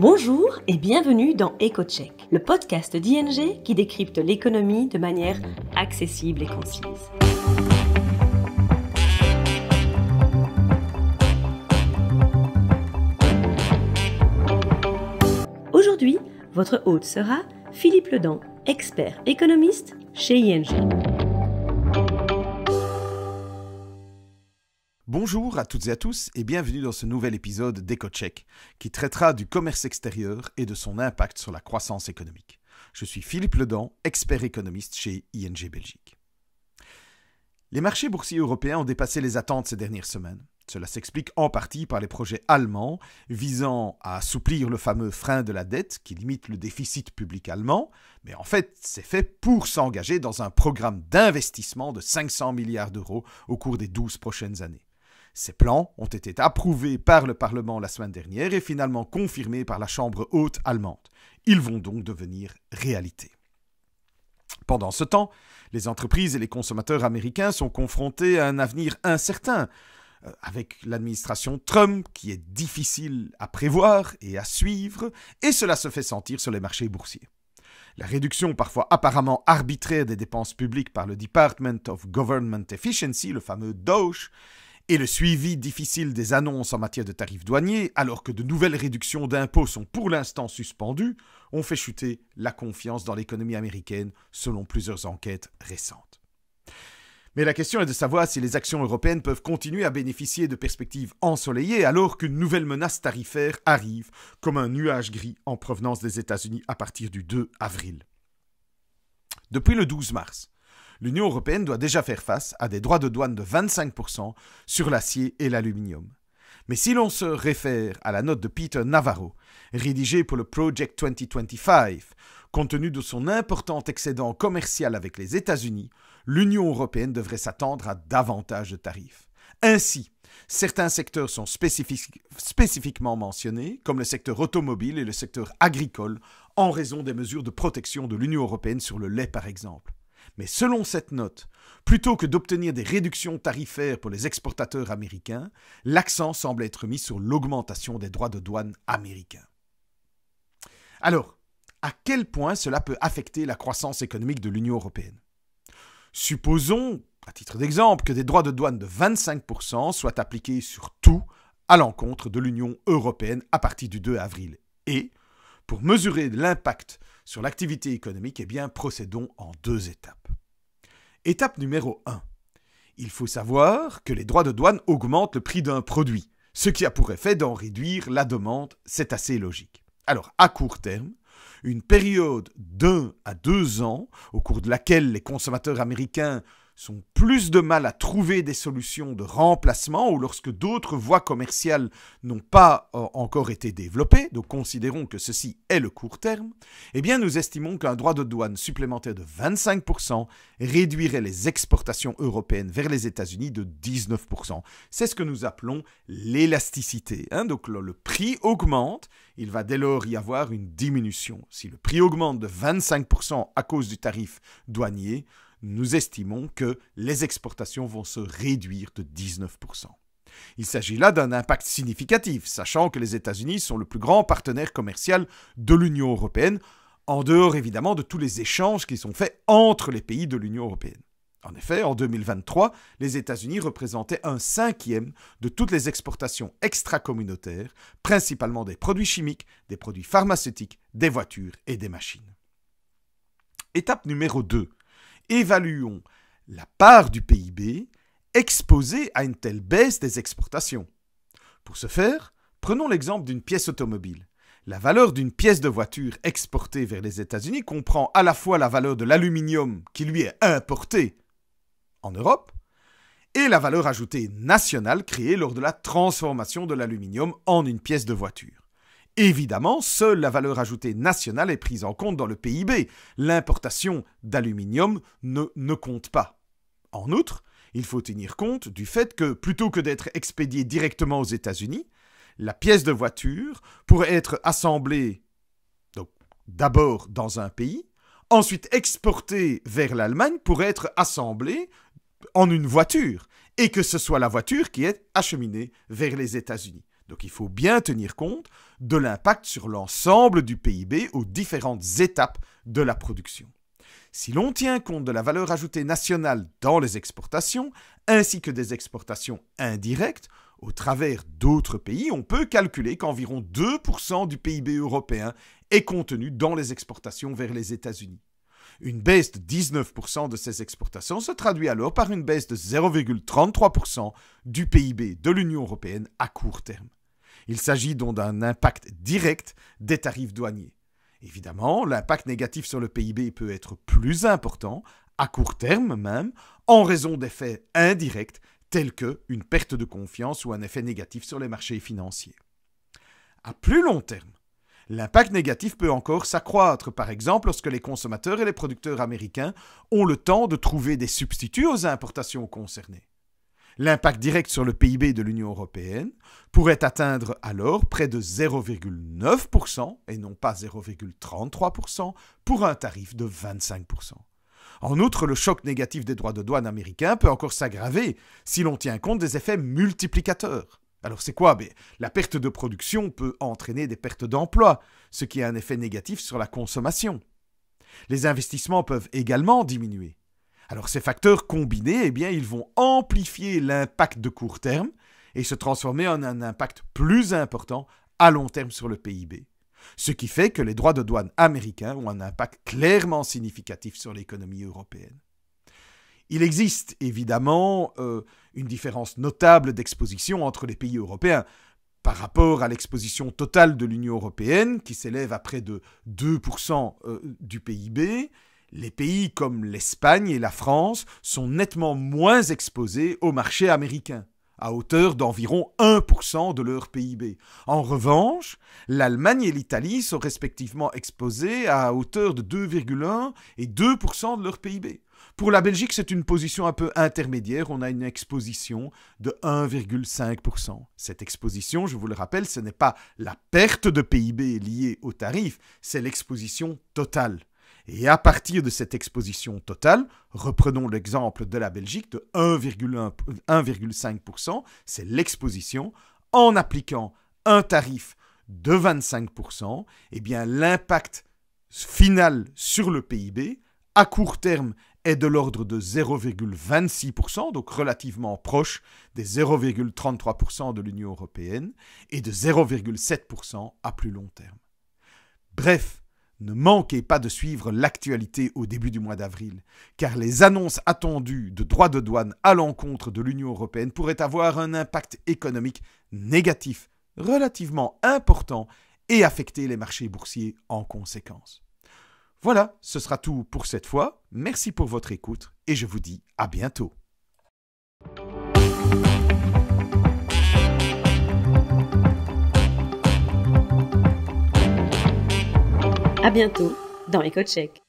Bonjour et bienvenue dans EcoCheck, le podcast d'ING qui décrypte l'économie de manière accessible et concise. Aujourd'hui, votre hôte sera Philippe Ledan, expert économiste chez ING. Bonjour à toutes et à tous et bienvenue dans ce nouvel épisode d'EcoCheck qui traitera du commerce extérieur et de son impact sur la croissance économique. Je suis Philippe Ledan, expert économiste chez ING Belgique. Les marchés boursiers européens ont dépassé les attentes ces dernières semaines. Cela s'explique en partie par les projets allemands visant à assouplir le fameux frein de la dette qui limite le déficit public allemand, mais en fait c'est fait pour s'engager dans un programme d'investissement de 500 milliards d'euros au cours des 12 prochaines années. Ces plans ont été approuvés par le Parlement la semaine dernière et finalement confirmés par la Chambre haute allemande. Ils vont donc devenir réalité. Pendant ce temps, les entreprises et les consommateurs américains sont confrontés à un avenir incertain, avec l'administration Trump qui est difficile à prévoir et à suivre, et cela se fait sentir sur les marchés boursiers. La réduction parfois apparemment arbitraire des dépenses publiques par le Department of Government Efficiency, le fameux DOGE, et le suivi difficile des annonces en matière de tarifs douaniers, alors que de nouvelles réductions d'impôts sont pour l'instant suspendues, ont fait chuter la confiance dans l'économie américaine, selon plusieurs enquêtes récentes. Mais la question est de savoir si les actions européennes peuvent continuer à bénéficier de perspectives ensoleillées alors qu'une nouvelle menace tarifaire arrive comme un nuage gris en provenance des États-Unis à partir du 2 avril. Depuis le 12 mars, l'Union européenne doit déjà faire face à des droits de douane de 25% sur l'acier et l'aluminium. Mais si l'on se réfère à la note de Peter Navarro, rédigée pour le Project 2025, compte tenu de son important excédent commercial avec les États-Unis, l'Union européenne devrait s'attendre à davantage de tarifs. Ainsi, certains secteurs sont spécifiquement mentionnés, comme le secteur automobile et le secteur agricole, en raison des mesures de protection de l'Union européenne sur le lait par exemple. Mais selon cette note, plutôt que d'obtenir des réductions tarifaires pour les exportateurs américains, l'accent semble être mis sur l'augmentation des droits de douane américains. Alors, à quel point cela peut affecter la croissance économique de l'Union européenne ? Supposons, à titre d'exemple, que des droits de douane de 25% soient appliqués sur tout à l'encontre de l'Union européenne à partir du 2 avril. Et, pour mesurer l'impact sur l'activité économique, procédons en 2 étapes. Étape numéro 1. Il faut savoir que les droits de douane augmentent le prix d'un produit, ce qui a pour effet d'en réduire la demande, c'est assez logique. Alors, à court terme, une période d'1 à 2 ans, au cours de laquelle les consommateurs américains sont plus de mal à trouver des solutions de remplacement ou lorsque d'autres voies commerciales n'ont pas encore été développées, donc considérons que ceci est le court terme, nous estimons qu'un droit de douane supplémentaire de 25% réduirait les exportations européennes vers les États-Unis de 19%. C'est ce que nous appelons l'élasticité. Donc le prix augmente, il va dès lors y avoir une diminution. Si le prix augmente de 25% à cause du tarif douanier, nous estimons que les exportations vont se réduire de 19%. Il s'agit là d'un impact significatif, sachant que les États-Unis sont le plus grand partenaire commercial de l'Union européenne, en dehors évidemment de tous les échanges qui sont faits entre les pays de l'Union européenne. En effet, en 2023, les États-Unis représentaient 1/5 de toutes les exportations extra-communautaires, principalement des produits chimiques, des produits pharmaceutiques, des voitures et des machines. Étape numéro 2. Évaluons la part du PIB exposée à une telle baisse des exportations. Pour ce faire, prenons l'exemple d'une pièce automobile. La valeur d'une pièce de voiture exportée vers les États-Unis comprend à la fois la valeur de l'aluminium qui lui est importé en Europe et la valeur ajoutée nationale créée lors de la transformation de l'aluminium en une pièce de voiture. Évidemment, seule la valeur ajoutée nationale est prise en compte dans le PIB. L'importation d'aluminium ne compte pas. En outre, il faut tenir compte du fait que, plutôt que d'être expédiée directement aux États-Unis, la pièce de voiture pourrait être assemblée d'abord dans un pays, ensuite exportée vers l'Allemagne pour être assemblée en une voiture, et que ce soit la voiture qui est acheminée vers les États-Unis. Donc il faut bien tenir compte de l'impact sur l'ensemble du PIB aux différentes étapes de la production. Si l'on tient compte de la valeur ajoutée nationale dans les exportations, ainsi que des exportations indirectes, au travers d'autres pays, on peut calculer qu'environ 2% du PIB européen est contenu dans les exportations vers les États-Unis. Une baisse de 19% de ces exportations se traduit alors par une baisse de 0,33% du PIB de l'Union européenne à court terme. Il s'agit donc d'un impact direct des tarifs douaniers. Évidemment, l'impact négatif sur le PIB peut être plus important, à court terme même, en raison d'effets indirects tels qu'une perte de confiance ou un effet négatif sur les marchés financiers. À plus long terme, l'impact négatif peut encore s'accroître, par exemple lorsque les consommateurs et les producteurs américains ont le temps de trouver des substituts aux importations concernées. L'impact direct sur le PIB de l'Union européenne pourrait atteindre alors près de 0,9% et non pas 0,33% pour un tarif de 25%. En outre, le choc négatif des droits de douane américains peut encore s'aggraver si l'on tient compte des effets multiplicateurs. Alors c'est quoi ? La perte de production peut entraîner des pertes d'emploi, ce qui a un effet négatif sur la consommation. Les investissements peuvent également diminuer. Alors ces facteurs combinés, ils vont amplifier l'impact de court terme et se transformer en un impact plus important à long terme sur le PIB. Ce qui fait que les droits de douane américains ont un impact clairement significatif sur l'économie européenne. Il existe évidemment une différence notable d'exposition entre les pays européens. Par rapport à l'exposition totale de l'Union européenne, qui s'élève à près de 2% du PIB, les pays comme l'Espagne et la France sont nettement moins exposés au marché américain, à hauteur d'environ 1% de leur PIB. En revanche, l'Allemagne et l'Italie sont respectivement exposés à hauteur de 2,1 et 2% de leur PIB. Pour la Belgique, c'est une position un peu intermédiaire. On a une exposition de 1,5%. Cette exposition, je vous le rappelle, ce n'est pas la perte de PIB liée au tarif, c'est l'exposition totale. Et à partir de cette exposition totale, reprenons l'exemple de la Belgique de 1,5%, c'est l'exposition. En appliquant un tarif de 25%, l'impact final sur le PIB, à court terme, est de l'ordre de 0,26%, donc relativement proche des 0,33% de l'Union européenne, et de 0,7% à plus long terme. Bref, ne manquez pas de suivre l'actualité au début du mois d'avril, car les annonces attendues de droits de douane à l'encontre de l'Union européenne pourraient avoir un impact économique négatif relativement important et affecter les marchés boursiers en conséquence. Voilà, ce sera tout pour cette fois. Merci pour votre écoute et je vous dis à bientôt. À bientôt dans EcoCheck.